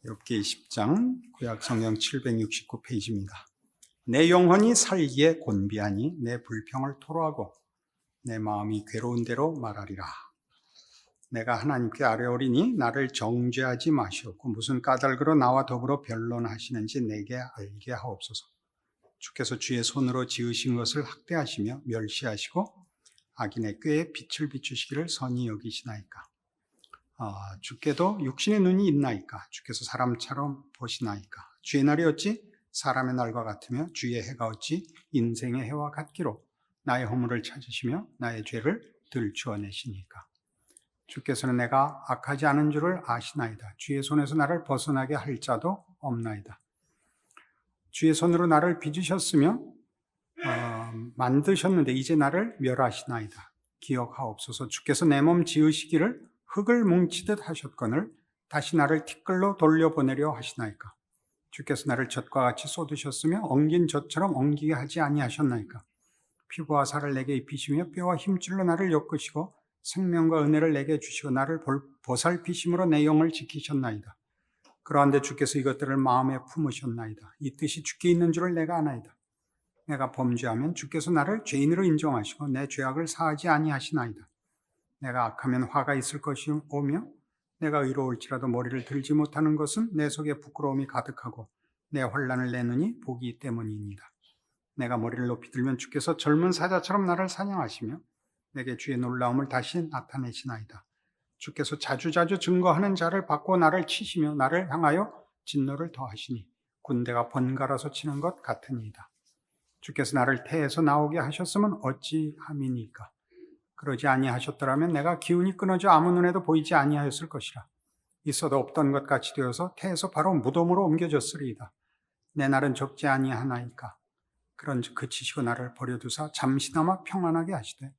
욥기 10장 구약 성경 769페이지입니다. 내 영혼이 살기에 곤비하니 내 불평을 토로하고 내 마음이 괴로운 대로 말하리라. 내가 하나님께 아뢰오리니 나를 정죄하지 마시옵고 무슨 까닭으로 나와 더불어 변론하시는지 내게 알게 하옵소서. 주께서 주의 손으로 지으신 것을 학대하시며 멸시하시고 악인의 꾀에 빛을 비추시기를 선히 여기시나이까. 주께도 육신의 눈이 있나이까. 주께서 사람처럼 보시나이까. 주의 날이 어찌 사람의 날과 같으며 주의 해가 어찌 인생의 해와 같기로 나의 허물을 찾으시며 나의 죄를 들추어내시니까. 주께서는 내가 악하지 않은 줄을 아시나이다. 주의 손에서 나를 벗어나게 할 자도 없나이다. 주의 손으로 나를 빚으셨으며 만드셨는데 이제 나를 멸하시나이다. 기억하옵소서. 주께서 내 몸 지으시기를 흙을 뭉치듯 하셨거늘 다시 나를 티끌로 돌려보내려 하시나이까. 주께서 나를 젖과 같이 쏟으셨으며 엉긴 젖처럼 엉기게 하지 아니하셨나이까. 피부와 살을 내게 입히시며 뼈와 힘줄로 나를 엮으시고 생명과 은혜를 내게 주시고 나를 보살피심으로 내 영을 지키셨나이다. 그러한데 주께서 이것들을 마음에 품으셨나이다. 이 뜻이 주께 있는 줄을 내가 아나이다. 내가 범죄하면 주께서 나를 죄인으로 인정하시고 내 죄악을 사하지 아니하시나이다. 내가 악하면 화가 있을 것이 오며 내가 의로울지라도 머리를 들지 못하는 것은 내 속에 부끄러움이 가득하고 내 환난을 내느니 보기 때문이니이다. 내가 머리를 높이 들면 주께서 젊은 사자처럼 나를 사냥하시며 내게 주의 놀라움을 다시 나타내시나이다. 주께서 자주자주 증거하는 자를 받고 나를 치시며 나를 향하여 진노를 더하시니 군대가 번갈아서 치는 것 같으니이다. 주께서 나를 태에서 나오게 하셨으면 어찌함이니까. 그러지 아니하셨더라면 내가 기운이 끊어져 아무 눈에도 보이지 아니하였을 것이라. 있어도 없던 것 같이 되어서 태에서 바로 무덤으로 옮겨졌으리이다. 내 날은 적지 아니하나이까. 그런즉 그치시고 나를 버려두사 잠시나마 평안하게 하시되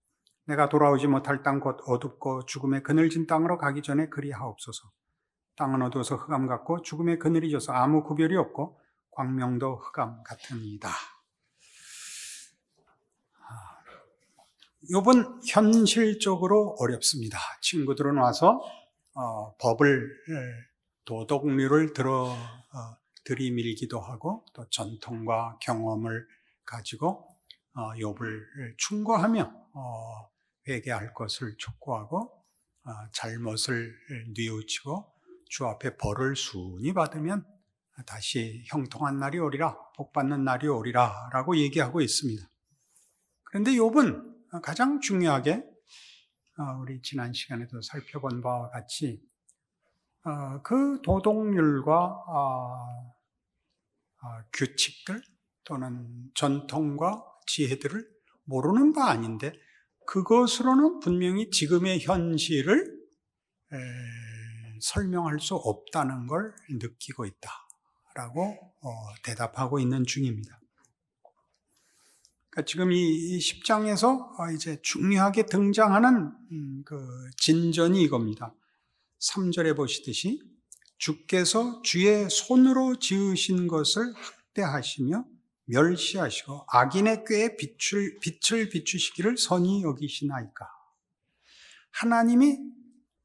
내가 돌아오지 못할 땅 곧 어둡고 죽음의 그늘진 땅으로 가기 전에 그리하옵소서. 땅은 어두워서 흑암 같고 죽음의 그늘이 져서 아무 구별이 없고 광명도 흑암 같으니이다. 욥은 현실적으로 어렵습니다. 친구들은 와서 법을 도덕률을 들이밀기도 하고 또 전통과 경험을 가지고 욥을 충고하며 회개할 것을 촉구하고 잘못을 뉘우치고 주 앞에 벌을 순히 받으면 다시 형통한 날이 오리라, 복받는 날이 오리라 라고 얘기하고 있습니다. 그런데 욥은 가장 중요하게 우리 지난 시간에도 살펴본 바와 같이 그 도덕률과 규칙들 또는 전통과 지혜들을 모르는 바 아닌데 그것으로는 분명히 지금의 현실을 설명할 수 없다는 걸 느끼고 있다라고 대답하고 있는 중입니다. 지금 이 10장에서 이제 중요하게 등장하는 그 진전이 이겁니다. 3절에 보시듯이 주께서 주의 손으로 지으신 것을 학대하시며 멸시하시고 악인의 꾀에 빛을 비추시기를 선히 여기시나이까. 하나님이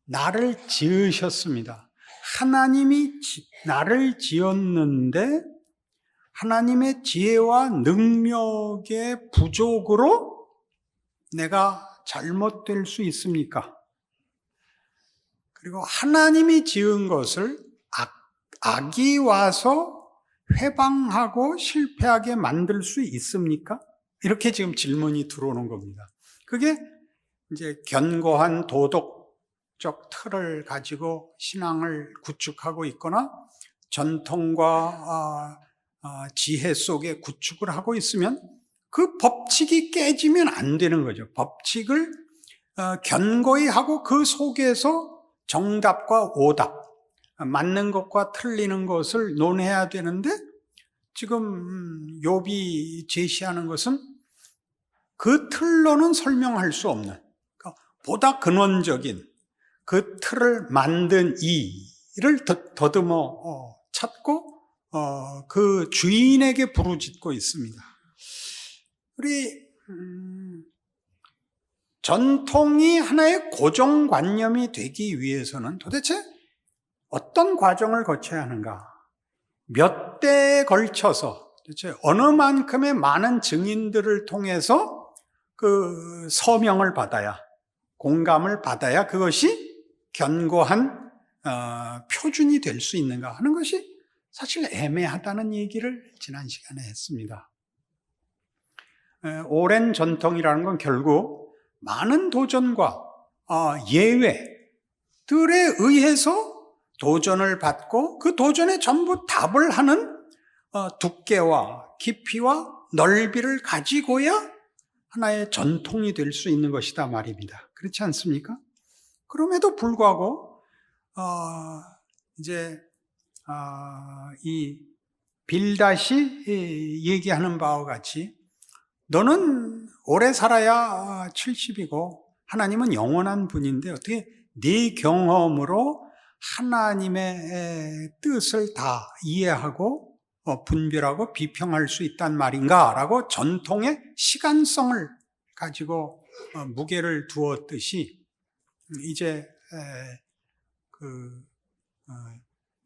나를 지으셨습니다. 하나님이 나를 지었는데 하나님의 지혜와 능력의 부족으로 내가 잘못될 수 있습니까? 그리고 하나님이 지은 것을 악이 와서 회방하고 실패하게 만들 수 있습니까? 이렇게 지금 질문이 들어오는 겁니다. 그게 이제 견고한 도덕적 틀을 가지고 신앙을 구축하고 있거나 전통과 지혜 속에 구축을 하고 있으면 그 법칙이 깨지면 안 되는 거죠. 법칙을 견고히 하고 그 속에서 정답과 오답, 맞는 것과 틀리는 것을 논해야 되는데 지금 욥이 제시하는 것은 그 틀로는 설명할 수 없는 보다 근원적인 그 틀을 만든 이를 더듬어 찾고 그 주인에게 부르짖고 있습니다. 우리 전통이 하나의 고정관념이 되기 위해서는 도대체 어떤 과정을 거쳐야 하는가? 몇 대에 걸쳐서 도대체 어느 만큼의 많은 증인들을 통해서 그 서명을 받아야, 공감을 받아야 그것이 견고한 표준이 될 수 있는가 하는 것이 사실 애매하다는 얘기를 지난 시간에 했습니다. 오랜 전통이라는 건 결국 많은 도전과 예외들에 의해서 도전을 받고 그 도전에 전부 답을 하는 두께와 깊이와 넓이를 가지고야 하나의 전통이 될 수 있는 것이다 말입니다. 그렇지 않습니까? 그럼에도 불구하고 이 빌닷이 얘기하는 바와 같이 너는 오래 살아야 70이고 하나님은 영원한 분인데 어떻게 네 경험으로 하나님의 뜻을 다 이해하고 분별하고 비평할 수 있단 말인가? 라고 전통의 시간성을 가지고 무게를 두었듯이 이제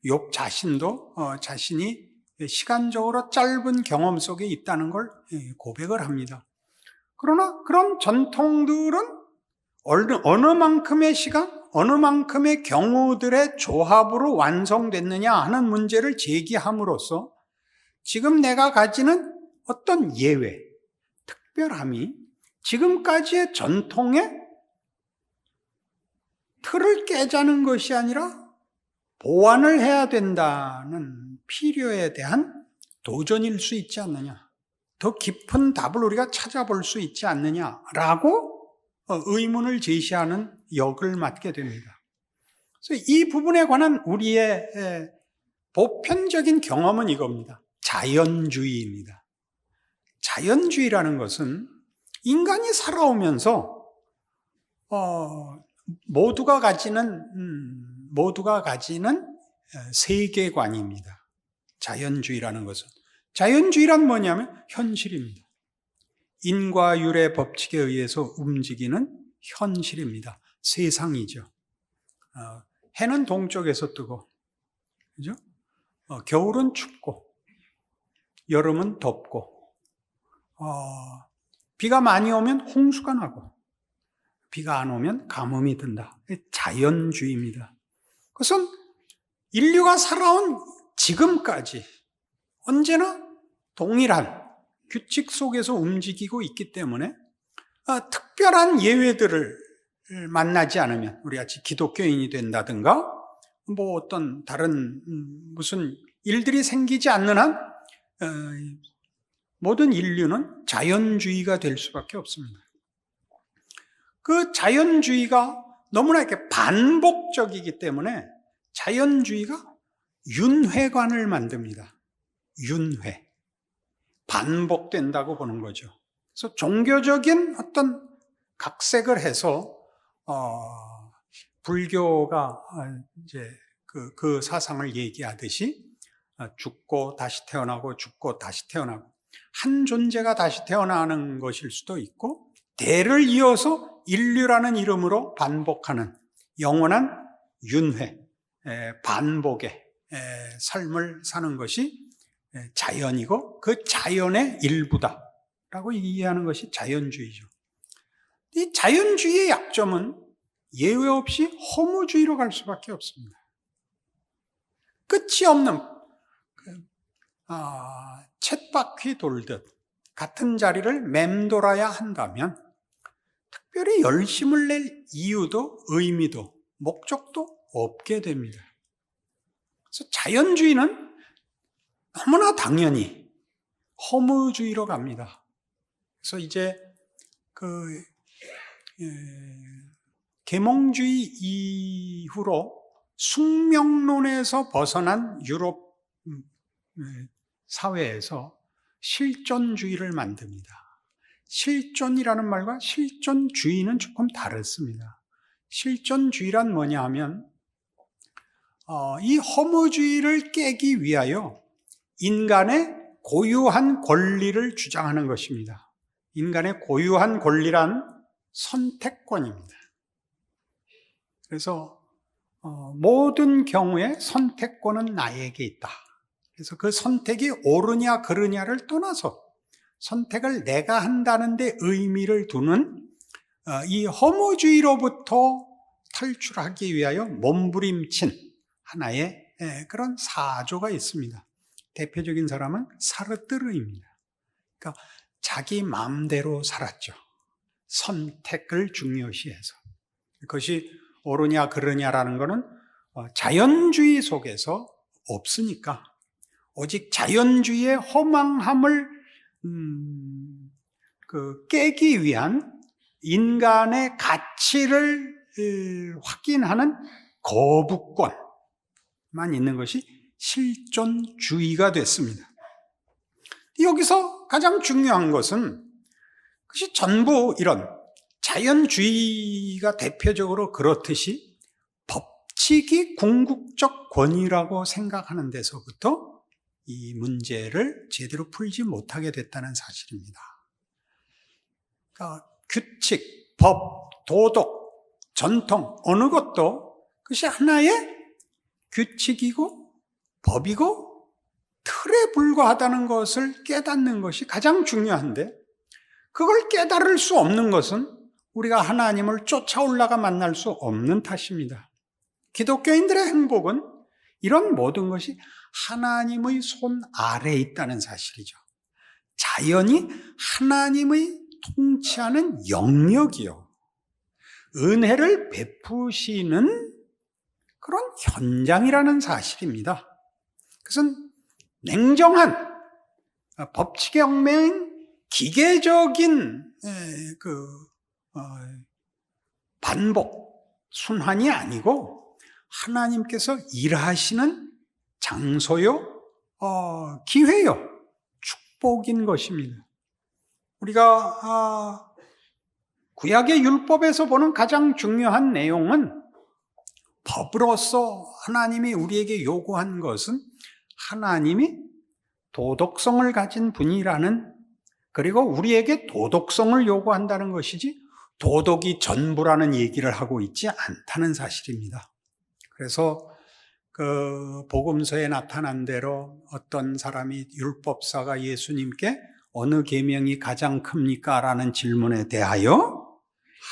욥 자신도 자신이 시간적으로 짧은 경험 속에 있다는 걸 고백을 합니다. 그러나 그런 전통들은 어느 만큼의 시간, 어느 만큼의 경우들의 조합으로 완성됐느냐 하는 문제를 제기함으로써 지금 내가 가지는 어떤 예외, 특별함이 지금까지의 전통의 틀을 깨자는 것이 아니라 보완을 해야 된다는 필요에 대한 도전일 수 있지 않느냐, 더 깊은 답을 우리가 찾아볼 수 있지 않느냐라고 의문을 제시하는 역을 맡게 됩니다. 그래서 이 부분에 관한 우리의 보편적인 경험은 이겁니다. 자연주의입니다. 자연주의라는 것은 인간이 살아오면서 모두가 가지는 세계관입니다. 자연주의라는 것은. 자연주의란 뭐냐면 현실입니다. 인과율의 법칙에 의해서 움직이는 현실입니다. 세상이죠. 해는 동쪽에서 뜨고, 그죠? 겨울은 춥고, 여름은 덥고, 비가 많이 오면 홍수가 나고, 비가 안 오면 가뭄이 든다. 자연주의입니다. 그것은 인류가 살아온 지금까지 언제나 동일한 규칙 속에서 움직이고 있기 때문에 특별한 예외들을 만나지 않으면 우리 같이 기독교인이 된다든가 뭐 어떤 다른 무슨 일들이 생기지 않는 한 모든 인류는 자연주의가 될 수밖에 없습니다. 그 자연주의가 너무나 이렇게 반복적이기 때문에 자연주의가 윤회관을 만듭니다. 윤회. 반복된다고 보는 거죠. 그래서 종교적인 어떤 각색을 해서 불교가 이제 그 사상을 얘기하듯이 죽고 다시 태어나고 죽고 다시 태어나고 한 존재가 다시 태어나는 것일 수도 있고 대를 이어서 인류라는 이름으로 반복하는 영원한 윤회, 반복의 삶을 사는 것이 자연이고 그 자연의 일부다라고 이해하는 것이 자연주의죠. 이 자연주의의 약점은 예외 없이 허무주의로 갈 수밖에 없습니다. 끝이 없는 쳇바퀴 돌듯 같은 자리를 맴돌아야 한다면 특별히 열심을 낼 이유도 의미도 목적도 없게 됩니다. 그래서 자연주의는 너무나 당연히 허무주의로 갑니다. 그래서 이제 계몽주의 이후로 숙명론에서 벗어난 유럽 사회에서 실존주의를 만듭니다. 실존이라는 말과 실존주의는 조금 다릅니다. 실존주의란 뭐냐 하면 이 허무주의를 깨기 위하여 인간의 고유한 권리를 주장하는 것입니다. 인간의 고유한 권리란 선택권입니다. 그래서 모든 경우에 선택권은 나에게 있다. 그래서 그 선택이 옳으냐 그르냐를 떠나서 선택을 내가 한다는 데 의미를 두는 이 허무주의로부터 탈출하기 위하여 몸부림친 하나의 그런 사조가 있습니다. 대표적인 사람은 사르뜨르입니다. 그러니까 자기 마음대로 살았죠. 선택을 중요시해서. 그것이 옳으냐 그르냐라는 것은 자연주의 속에서 없으니까 오직 자연주의의 허망함을 깨기 위한 인간의 가치를 확인하는 거부권만 있는 것이 실존주의가 됐습니다. 여기서 가장 중요한 것은 그것이 전부 이런 자연주의가 대표적으로 그렇듯이 법칙이 궁극적 권위라고 생각하는 데서부터 이 문제를 제대로 풀지 못하게 됐다는 사실입니다. 그러니까 규칙, 법, 도덕, 전통 어느 것도 그것이 하나의 규칙이고 법이고 틀에 불과하다는 것을 깨닫는 것이 가장 중요한데 그걸 깨달을 수 없는 것은 우리가 하나님을 쫓아 올라가 만날 수 없는 탓입니다. 기독교인들의 행복은 이런 모든 것이 하나님의 손 아래에 있다는 사실이죠. 자연이 하나님의 통치하는 영역이요. 은혜를 베푸시는 그런 현장이라는 사실입니다. 그것은 냉정한 법칙의 얽매인 기계적인 반복, 순환이 아니고 하나님께서 일하시는 장소요, 기회요, 축복인 것입니다. 우리가 구약의 율법에서 보는 가장 중요한 내용은 법으로서 하나님이 우리에게 요구한 것은 하나님이 도덕성을 가진 분이라는, 그리고 우리에게 도덕성을 요구한다는 것이지 도덕이 전부라는 얘기를 하고 있지 않다는 사실입니다. 그래서 그 복음서에 나타난 대로 어떤 사람이 율법사가 예수님께 어느 계명이 가장 큽니까? 라는 질문에 대하여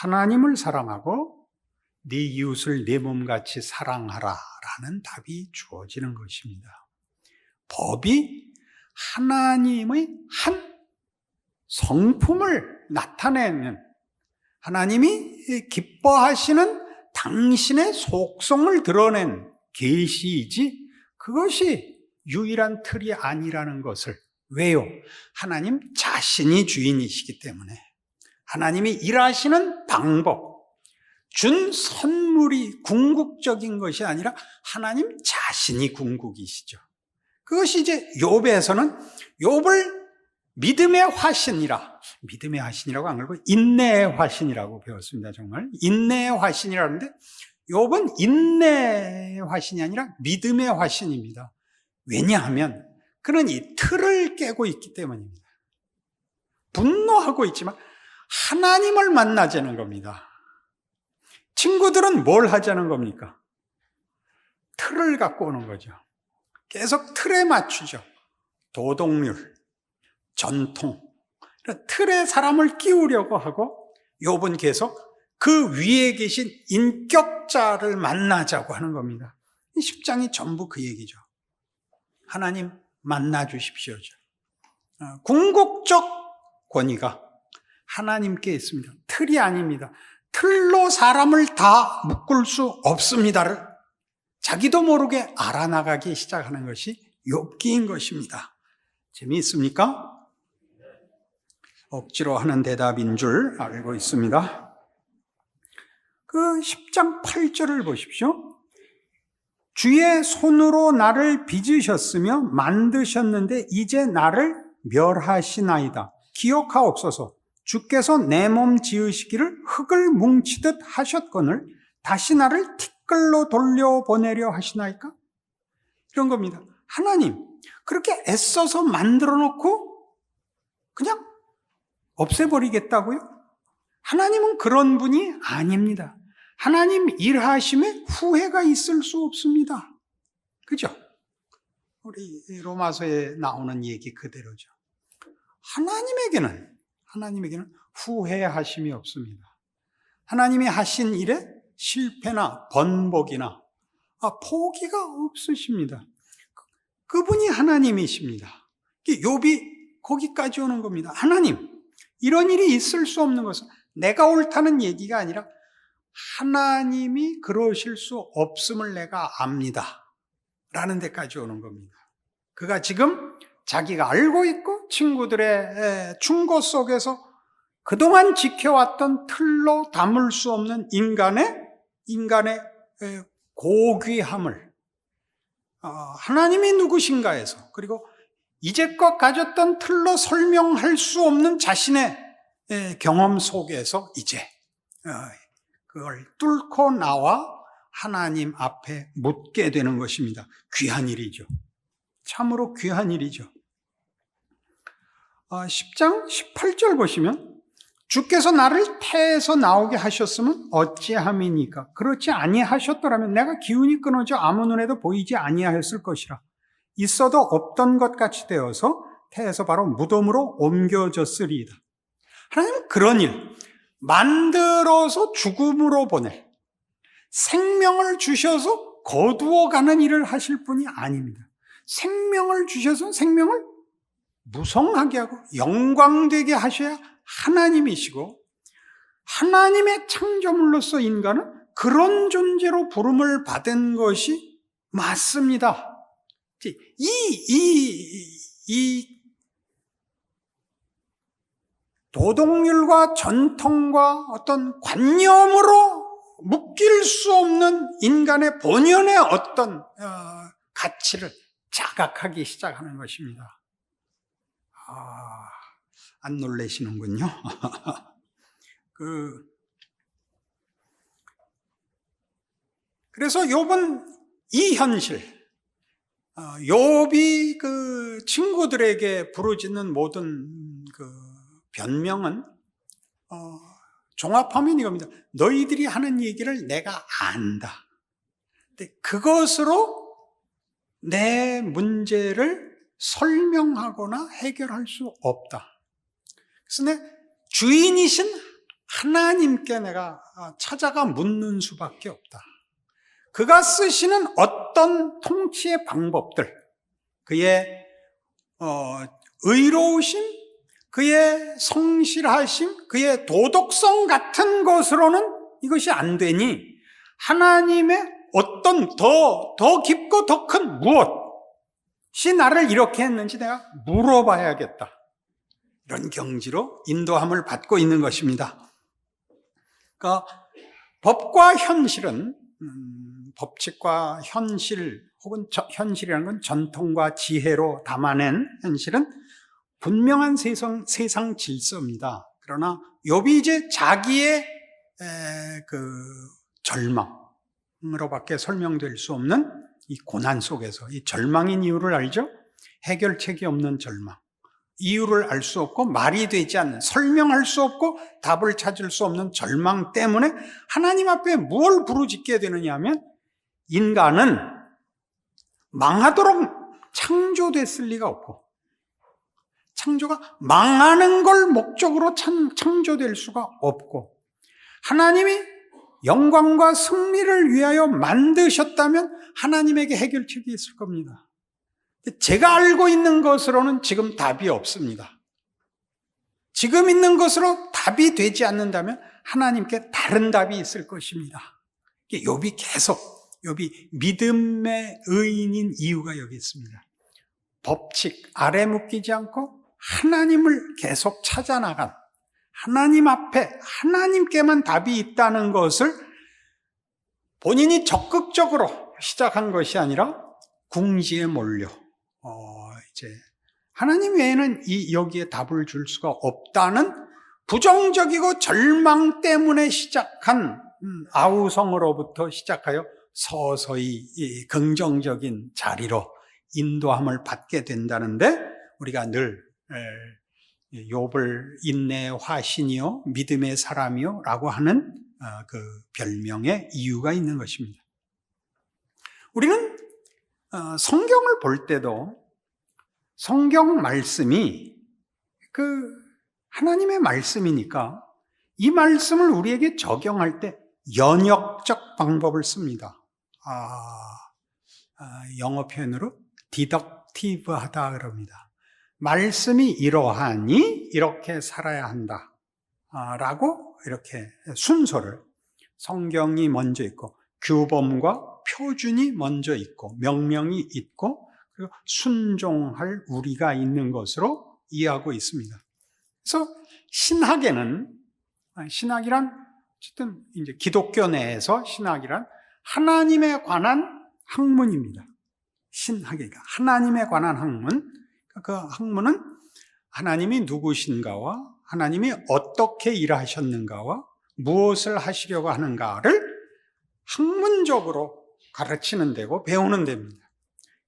하나님을 사랑하고 네 이웃을 내 몸같이 사랑하라 라는 답이 주어지는 것입니다. 법이 하나님의 한 성품을 나타내는, 하나님이 기뻐하시는 당신의 속성을 드러낸 계시이지 그것이 유일한 틀이 아니라는 것을. 왜요? 하나님 자신이 주인이시기 때문에. 하나님이 일하시는 방법, 준 선물이 궁극적인 것이 아니라 하나님 자신이 궁극이시죠. 그것이 이제 욥에서는 욥을 믿음의 화신이라고 안 그러고 인내의 화신이라고 배웠습니다. 정말 인내의 화신이라는데 욥은 인내의 화신이 아니라 믿음의 화신입니다. 왜냐하면 그는 이 틀을 깨고 있기 때문입니다. 분노하고 있지만 하나님을 만나자는 겁니다. 친구들은 뭘 하자는 겁니까? 틀을 갖고 오는 거죠. 계속 틀에 맞추죠. 도덕률, 전통, 틀에 사람을 끼우려고 하고 욥은 계속 그 위에 계신 인격자를 만나자고 하는 겁니다. 이 10장이 전부 그 얘기죠. 하나님 만나 주십시오. 궁극적 권위가 하나님께 있습니다. 틀이 아닙니다. 틀로 사람을 다 묶을 수 없습니다를 자기도 모르게 알아나가기 시작하는 것이 욥기인 것입니다. 재미있습니까? 억지로 하는 대답인 줄 알고 있습니다. 그 10장 8절을 보십시오. 주의 손으로 나를 빚으셨으며 만드셨는데 이제 나를 멸하시나이다. 기억하옵소서. 주께서 내 몸 지으시기를 흙을 뭉치듯 하셨거늘 다시 나를 티끌로 돌려보내려 하시나이까? 이런 겁니다. 하나님, 그렇게 애써서 만들어 놓고 그냥 없애버리겠다고요? 하나님은 그런 분이 아닙니다. 하나님 일하심에 후회가 있을 수 없습니다. 그죠? 우리 로마서에 나오는 얘기 그대로죠. 하나님에게는 후회하심이 없습니다. 하나님이 하신 일에 실패나 번복이나 포기가 없으십니다. 그분이 하나님이십니다. 욥이 거기까지 오는 겁니다. 하나님, 이런 일이 있을 수 없는 것은 내가 옳다는 얘기가 아니라 하나님이 그러실 수 없음을 내가 압니다. 라는 데까지 오는 겁니다. 그가 지금 자기가 알고 있고 친구들의 충고 속에서 그동안 지켜왔던 틀로 담을 수 없는 인간의 고귀함을 하나님이 누구신가에서, 그리고 이제껏 가졌던 틀로 설명할 수 없는 자신의 경험 속에서 이제 그걸 뚫고 나와 하나님 앞에 묻게 되는 것입니다. 귀한 일이죠. 참으로 귀한 일이죠. 10장 18절 보시면 주께서 나를 태에서 나오게 하셨으면 어찌함이니까. 그렇지 아니하셨더라면 내가 기운이 끊어져 아무 눈에도 보이지 아니하였을 것이라. 있어도 없던 것 같이 되어서 태에서 바로 무덤으로 옮겨졌으리이다. 하나님은 그런 일, 만들어서 죽음으로 보낼, 생명을 주셔서 거두어가는 일을 하실 분이 아닙니다. 생명을 주셔서 생명을 무성하게 하고 영광되게 하셔야 하나님이시고, 하나님의 창조물로서 인간은 그런 존재로 부름을 받은 것이 맞습니다. 이 도덕률과 전통과 어떤 관념으로 묶일 수 없는 인간의 본연의 어떤 가치를 자각하기 시작하는 것입니다. 안 놀라시는군요. 그래서 욥은 이 현실, 욥이 그 친구들에게 부르짖는 모든 그 변명은 종합하면 이겁니다. 너희들이 하는 얘기를 내가 안다. 근데 그것으로 내 문제를 설명하거나 해결할 수 없다. 그래서 내 주인이신 하나님께 내가 찾아가 묻는 수밖에 없다. 그가 쓰시는 어떤 통치의 방법들, 그의 의로우심, 그의 성실하심, 그의 도덕성 같은 것으로는 이것이 안 되니 하나님의 어떤 더 깊고 더 큰 무엇이 나를 이렇게 했는지 내가 물어봐야겠다. 이런 경지로 인도함을 받고 있는 것입니다. 그러니까 법과 현실은 법칙과 현실 혹은 현실이라는 건 전통과 지혜로 담아낸 현실은 분명한 세상 질서입니다. 그러나 욥이 이제 자기의 그 절망으로밖에 설명될 수 없는 이 고난 속에서, 이 절망인 이유를 알죠? 해결책이 없는 절망. 이유를 알 수 없고 말이 되지 않는, 설명할 수 없고 답을 찾을 수 없는 절망 때문에 하나님 앞에 뭘 부르짖게 되느냐 하면, 인간은 망하도록 창조됐을 리가 없고 창조가 망하는 걸 목적으로 창조될 수가 없고, 하나님이 영광과 승리를 위하여 만드셨다면 하나님에게 해결책이 있을 겁니다. 제가 알고 있는 것으로는 지금 답이 없습니다. 지금 있는 것으로 답이 되지 않는다면 하나님께 다른 답이 있을 것입니다. 욥이 믿음의 의인인 이유가 여기 있습니다. 법칙 아래 묶이지 않고 하나님을 계속 찾아나간, 하나님 앞에 하나님께만 답이 있다는 것을 본인이 적극적으로 시작한 것이 아니라 궁지에 몰려 이제 하나님 외에는 여기에 답을 줄 수가 없다는 부정적이고 절망 때문에 시작한 아우성으로부터 시작하여 서서히 긍정적인 자리로 인도함을 받게 된다는데, 우리가 늘 욥을 인내의 화신이요 믿음의 사람이요 라고 하는 그 별명의 이유가 있는 것입니다. 우리는 성경을 볼 때도 성경 말씀이 그 하나님의 말씀이니까 이 말씀을 우리에게 적용할 때 연역적 방법을 씁니다. 영어 표현으로 디덕티브하다 그럽니다. 말씀이 이러하니 이렇게 살아야 한다 라고 이렇게 순서를, 성경이 먼저 있고 규범과 표준이 먼저 있고 명령이 있고 그리고 순종할 우리가 있는 것으로 이해하고 있습니다. 그래서 신학이란 어쨌든 이제 기독교 내에서 신학이란 하나님에 관한 학문입니다. 신학이니까 하나님에 관한 학문. 그 학문은 하나님이 누구신가와 하나님이 어떻게 일하셨는가와 무엇을 하시려고 하는가를 학문적으로 가르치는 데고 배우는 데입니다.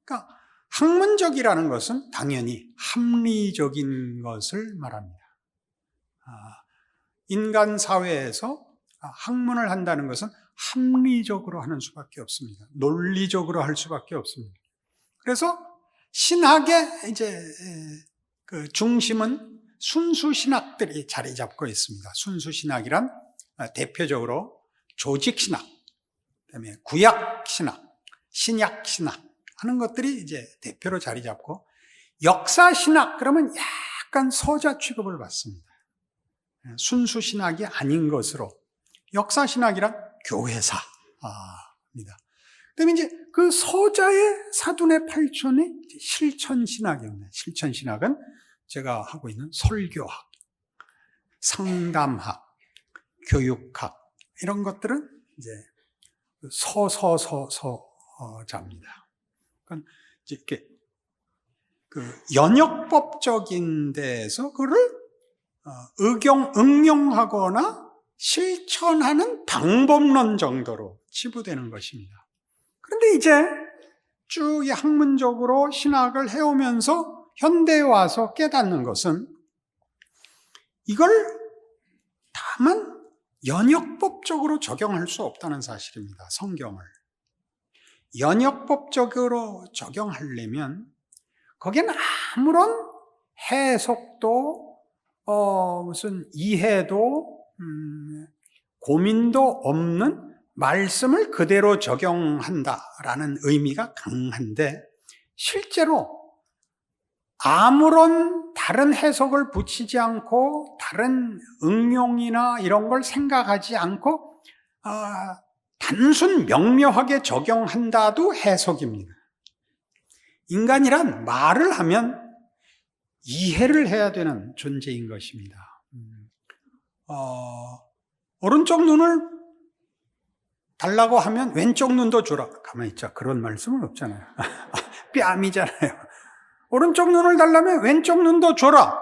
그러니까 학문적이라는 것은 당연히 합리적인 것을 말합니다. 인간 사회에서 학문을 한다는 것은 합리적으로 하는 수밖에 없습니다. 논리적으로 할 수밖에 없습니다. 그래서 신학의 이제 그 중심은 순수 신학들이 자리 잡고 있습니다. 순수 신학이란 대표적으로 조직 신학, 그다음에 구약 신학, 신약 신학 하는 것들이 이제 대표로 자리 잡고, 역사 신학 그러면 약간 서자 취급을 받습니다. 순수 신학이 아닌 것으로 역사 신학이란 교회사입니다. 그다음에 이제 그 서자의 사둔의 팔촌이 실천 신학입니다. 실천 신학은 제가 하고 있는 설교학, 상담학, 교육학 이런 것들은 이제 서자입니다. 그러니까 이렇게 그 연역법적인 데에서 그를 응용하거나 실천하는 방법론 정도로 치부되는 것입니다. 그런데 이제 쭉 학문적으로 신학을 해오면서 현대에 와서 깨닫는 것은 이걸 다만 연역법적으로 적용할 수 없다는 사실입니다. 성경을 연역법적으로 적용하려면 거기엔 아무런 해석도 무슨 이해도 고민도 없는 말씀을 그대로 적용한다라는 의미가 강한데, 실제로 아무런 다른 해석을 붙이지 않고 다른 응용이나 이런 걸 생각하지 않고 단순 명료하게 적용한다도 해석입니다. 인간이란 말을 하면 이해를 해야 되는 존재인 것입니다. 오른쪽 눈을 달라고 하면 왼쪽 눈도 주라. 가만히 있자. 그런 말씀은 없잖아요. 뺨이잖아요. 오른쪽 눈을 달라면 왼쪽 눈도 줘라.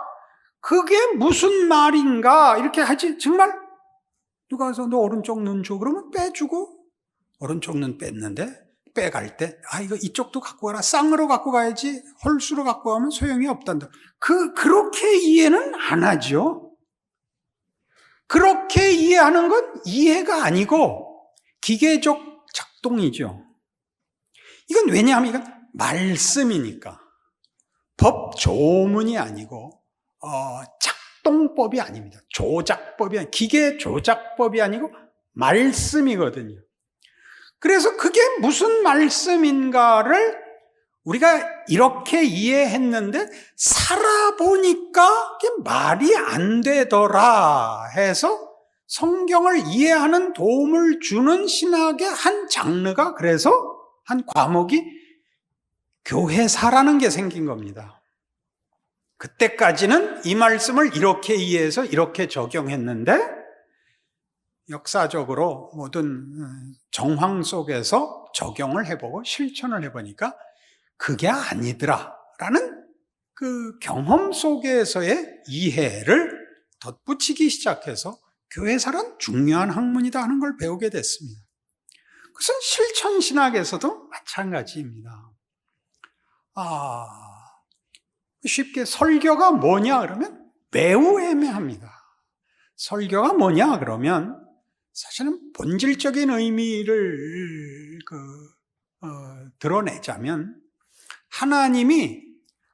그게 무슨 말인가 이렇게 하지. 정말 누가 와서 너 오른쪽 눈 줘 그러면 빼주고, 오른쪽 눈 뺐는데 빼갈 때 이거 이쪽도 갖고 가라. 쌍으로 갖고 가야지. 홀수로 갖고 가면 소용이 없단다. 그렇게 이해는 안 하죠. 그렇게 이해하는 건 이해가 아니고 기계적 작동이죠. 이건 왜냐하면 이건 말씀이니까, 법 조문이 아니고 작동법이 아닙니다. 조작법이 아니고, 기계 조작법이 아니고 말씀이거든요. 그래서 그게 무슨 말씀인가를 우리가 이렇게 이해했는데 살아보니까 그게 말이 안 되더라 해서 성경을 이해하는 도움을 주는 신학의 한 장르가, 그래서 한 과목이 교회사라는 게 생긴 겁니다. 그때까지는 이 말씀을 이렇게 이해해서 이렇게 적용했는데 역사적으로 모든 정황 속에서 적용을 해보고 실천을 해보니까 그게 아니더라라는 그 경험 속에서의 이해를 덧붙이기 시작해서 교회사란 중요한 학문이다 하는 걸 배우게 됐습니다. 그것은 실천신학에서도 마찬가지입니다. 쉽게 설교가 뭐냐 그러면 매우 애매합니다. 설교가 뭐냐 그러면 사실은 본질적인 의미를 드러내자면 하나님이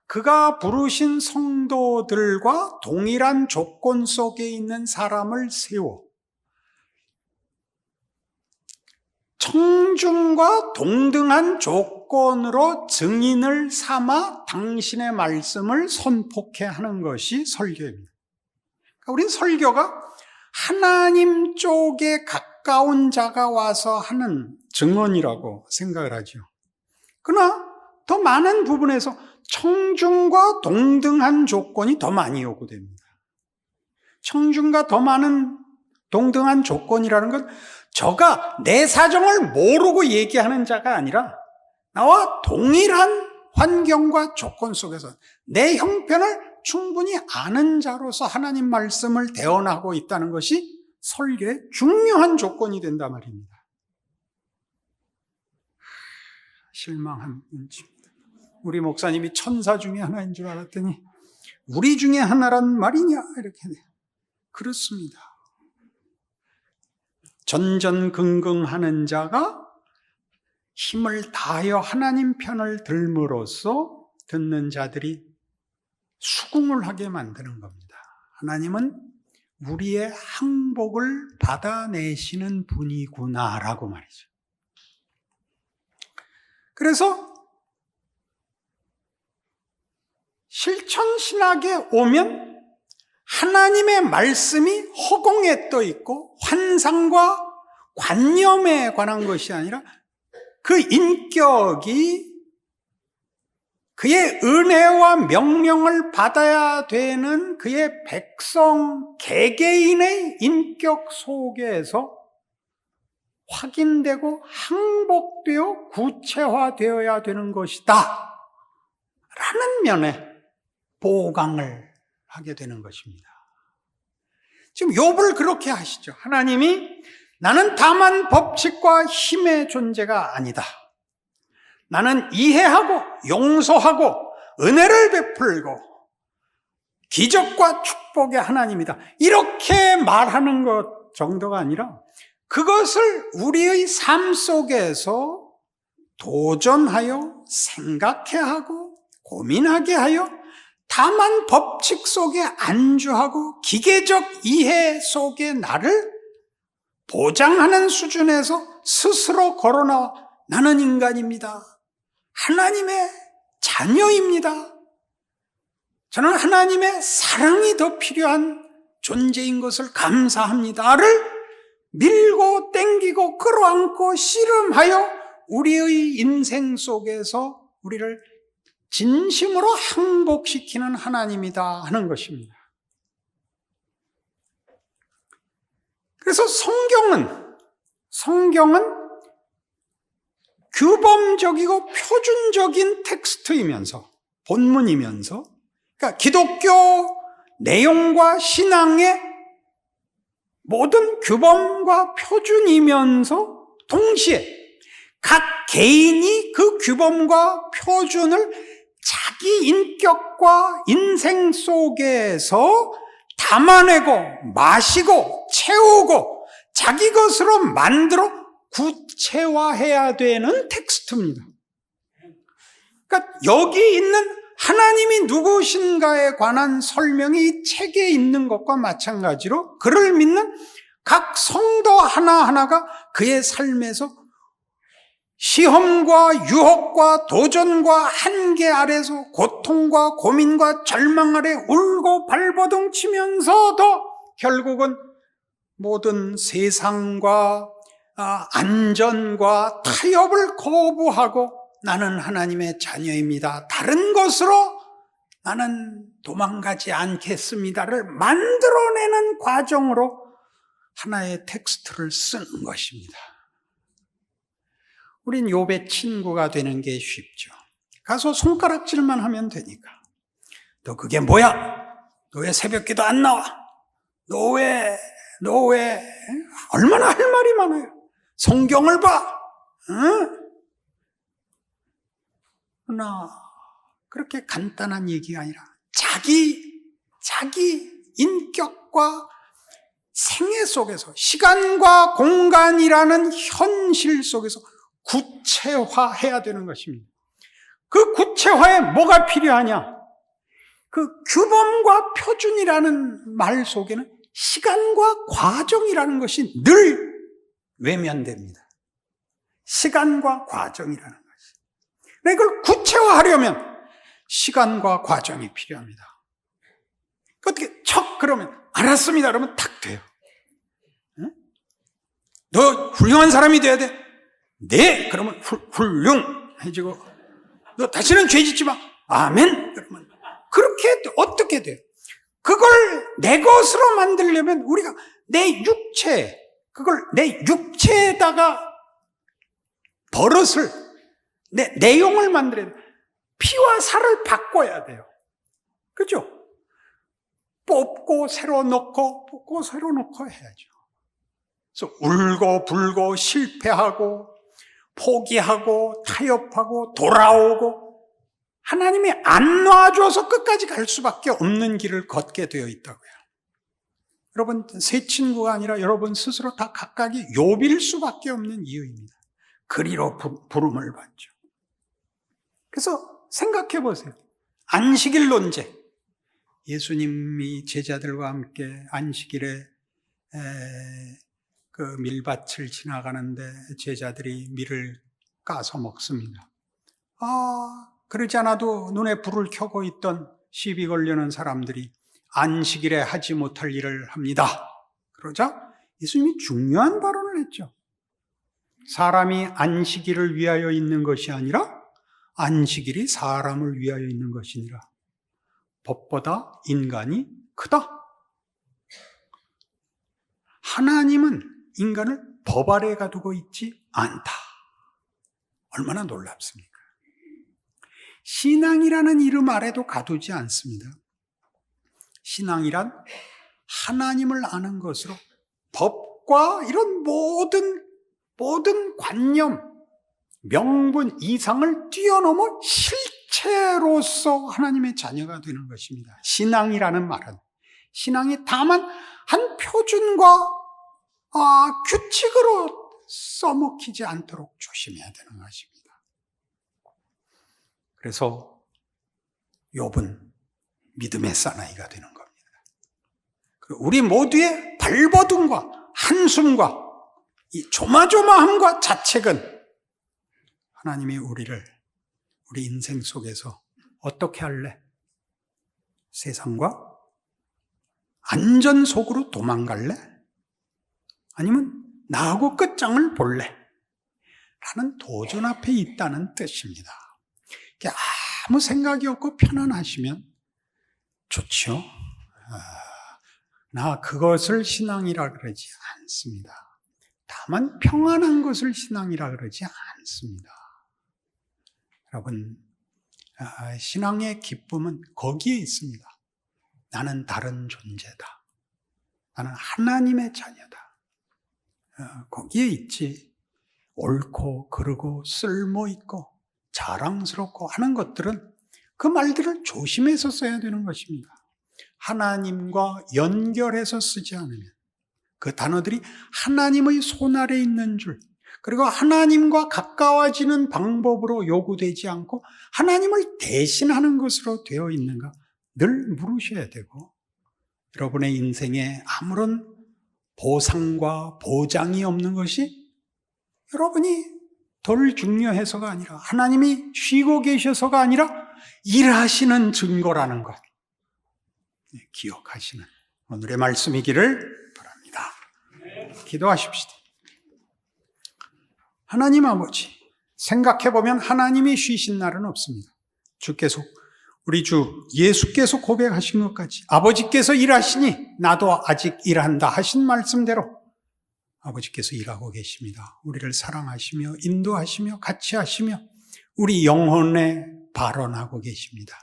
그가 부르신 성도들과 동일한 조건 속에 있는 사람을 세워 청중과 동등한 조건으로 증인을 삼아 당신의 말씀을 선포케 하는 것이 설교입니다. 그러니까 우린 설교가 하나님 쪽에 가까운 자가 와서 하는 증언이라고 생각을 하죠. 그러나 더 많은 부분에서 청중과 동등한 조건이 더 많이 요구됩니다. 청중과 더 많은 동등한 조건이라는 건 저가 내 사정을 모르고 얘기하는 자가 아니라 나와 동일한 환경과 조건 속에서 내 형편을 충분히 아는 자로서 하나님 말씀을 대언하고 있다는 것이 설교의 중요한 조건이 된단 말입니다. 실망한 문제입니다. 우리 목사님이 천사 중에 하나인 줄 알았더니 우리 중에 하나란 말이냐 이렇게 돼요. 그렇습니다. 전전긍긍하는 자가 힘을 다하여 하나님 편을 들므로써 듣는 자들이 수긍을 하게 만드는 겁니다. 하나님은 우리의 항복을 받아내시는 분이구나라고 말이죠. 그래서 실천신학에 오면 하나님의 말씀이 허공에 떠 있고 환상과 관념에 관한 것이 아니라 그 인격이 그의 은혜와 명령을 받아야 되는 그의 백성 개개인의 인격 속에서 확인되고 항복되어 구체화되어야 되는 것이다 라는 면에 보강을 하게 되는 것입니다. 지금 욥을 그렇게 하시죠. 하나님이 나는 다만 법칙과 힘의 존재가 아니다. 나는 이해하고 용서하고 은혜를 베풀고 기적과 축복의 하나님이다. 이렇게 말하는 것 정도가 아니라 그것을 우리의 삶 속에서 도전하여 생각해 하고 고민하게 하여 다만 법칙 속에 안주하고 기계적 이해 속에 나를 보장하는 수준에서 스스로 걸어나와 나는 인간입니다. 하나님의 자녀입니다. 저는 하나님의 사랑이 더 필요한 존재인 것을 감사합니다를 밀고 땡기고 끌어안고 씨름하여 우리의 인생 속에서 우리를 진심으로 항복시키는 하나님이다 하는 것입니다. 그래서 성경은 규범적이고 표준적인 텍스트이면서 본문이면서 그러니까 기독교 내용과 신앙의 모든 규범과 표준이면서 동시에 각 개인이 그 규범과 표준을 자기 인격과 인생 속에서 담아내고 마시고 채우고 자기 것으로 만들어 구체화해야 되는 텍스트입니다. 그러니까 여기 있는 하나님이 누구신가에 관한 설명이 이 책에 있는 것과 마찬가지로 그를 믿는 각 성도 하나하나가 그의 삶에서 시험과 유혹과 도전과 한계 아래서 고통과 고민과 절망 아래 울고 발버둥 치면서도 결국은 모든 세상과 안전과 타협을 거부하고 나는 하나님의 자녀입니다. 다른 것으로 나는 도망가지 않겠습니다를 만들어내는 과정으로 하나의 텍스트를 쓰는 것입니다. 우린 욥의 친구가 되는 게 쉽죠. 가서 손가락질만 하면 되니까. 너 그게 뭐야? 너 왜 새벽기도 안 나와? 너 왜? 얼마나 할 말이 많아요. 성경을 봐. 응? 그러나 그렇게 간단한 얘기가 아니라 자기 인격과 생애 속에서 시간과 공간이라는 현실 속에서 구체화해야 되는 것입니다. 그 구체화에 뭐가 필요하냐? 그 규범과 표준이라는 말 속에는 시간과 과정이라는 것이 늘 외면됩니다. 시간과 과정이라는 것이. 이걸 구체화하려면 시간과 과정이 필요합니다. 어떻게 그러면 알았습니다. 그러면 딱 돼요. 응? 너 훌륭한 사람이 돼야 돼. 네. 그러면 훌륭해지고 너 다시는 죄 짓지 마. 아멘. 그러면 그렇게 어떻게 돼요? 그걸 내 것으로 만들려면 우리가 내 육체에다가 버릇을 내용을 만들어야 돼요. 피와 살을 바꿔야 돼요. 그죠? 뽑고 새로 넣고 뽑고 새로 넣고 해야죠. 그래서 울고 불고 실패하고 포기하고 타협하고 돌아오고 하나님이 안 놔줘서 끝까지 갈 수밖에 없는 길을 걷게 되어 있다고요. 여러분, 세 친구가 아니라 여러분 스스로 다 각각이 욥일 수밖에 없는 이유입니다. 그리로 부름을 받죠. 그래서 생각해 보세요. 안식일 논쟁. 예수님이 제자들과 함께 안식일에 그 밀밭을 지나가는데 제자들이 밀을 까서 먹습니다. 그러지 않아도 눈에 불을 켜고 있던 시비 걸려는 사람들이 안식일에 하지 못할 일을 합니다. 그러자 예수님이 중요한 발언을 했죠. 사람이 안식일을 위하여 있는 것이 아니라 안식일이 사람을 위하여 있는 것이니라. 법보다 인간이 크다. 하나님은 인간을 법 아래 가두고 있지 않다. 얼마나 놀랍습니까? 신앙이라는 이름 아래도 가두지 않습니다. 신앙이란 하나님을 아는 것으로 법과 이런 모든 관념, 명분 이상을 뛰어넘어 실체로서 하나님의 자녀가 되는 것입니다. 신앙이라는 말은 신앙이 다만 한 표준과 규칙으로 써먹히지 않도록 조심해야 되는 것입니다. 그래서 욥은 믿음의 사나이가 되는 겁니다. 우리 모두의 발버둥과 한숨과 이 조마조마함과 자책은 하나님이 우리 인생 속에서 어떻게 할래? 세상과 안전 속으로 도망갈래? 아니면 나하고 끝장을 볼래? 라는 도전 앞에 있다는 뜻입니다. 아무 생각이 없고 편안하시면 좋죠. 나 그것을 신앙이라 그러지 않습니다. 다만 평안한 것을 신앙이라 그러지 않습니다. 여러분, 신앙의 기쁨은 거기에 있습니다. 나는 다른 존재다. 나는 하나님의 자녀다. 거기에 있지. 옳고 그르고 쓸모있고 자랑스럽고 하는 것들은 그 말들을 조심해서 써야 되는 것입니다. 하나님과 연결해서 쓰지 않으면 그 단어들이 하나님의 손 아래 있는 줄, 그리고 하나님과 가까워지는 방법으로 요구되지 않고 하나님을 대신하는 것으로 되어 있는가 늘 물으셔야 되고, 여러분의 인생에 아무런 보상과 보장이 없는 것이 여러분이 덜 중요해서가 아니라 하나님이 쉬고 계셔서가 아니라 일하시는 증거라는 것 기억하시는 오늘의 말씀이기를 바랍니다. 기도하십시다. 하나님 아버지, 생각해보면 하나님이 쉬신 날은 없습니다. 주께서, 우리 주 예수께서 고백하신 것까지 아버지께서 일하시니 나도 아직 일한다 하신 말씀대로 아버지께서 일하고 계십니다. 우리를 사랑하시며 인도하시며 같이 하시며 우리 영혼에 발언하고 계십니다.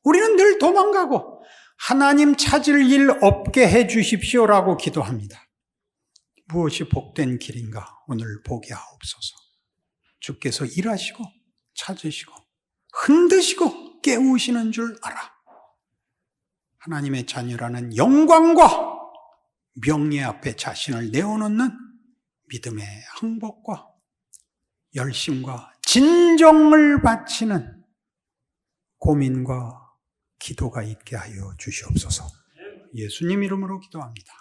우리는 늘 도망가고 하나님 찾을 일 없게 해 주십시오라고 기도합니다. 무엇이 복된 길인가 오늘 보게 하옵소서. 주께서 일하시고 찾으시고 흔드시고 깨우시는 줄 알아. 하나님의 자녀라는 영광과 명예 앞에 자신을 내어놓는 믿음의 항복과 열심과 진정을 바치는 고민과 기도가 있게 하여 주시옵소서. 예수님 이름으로 기도합니다.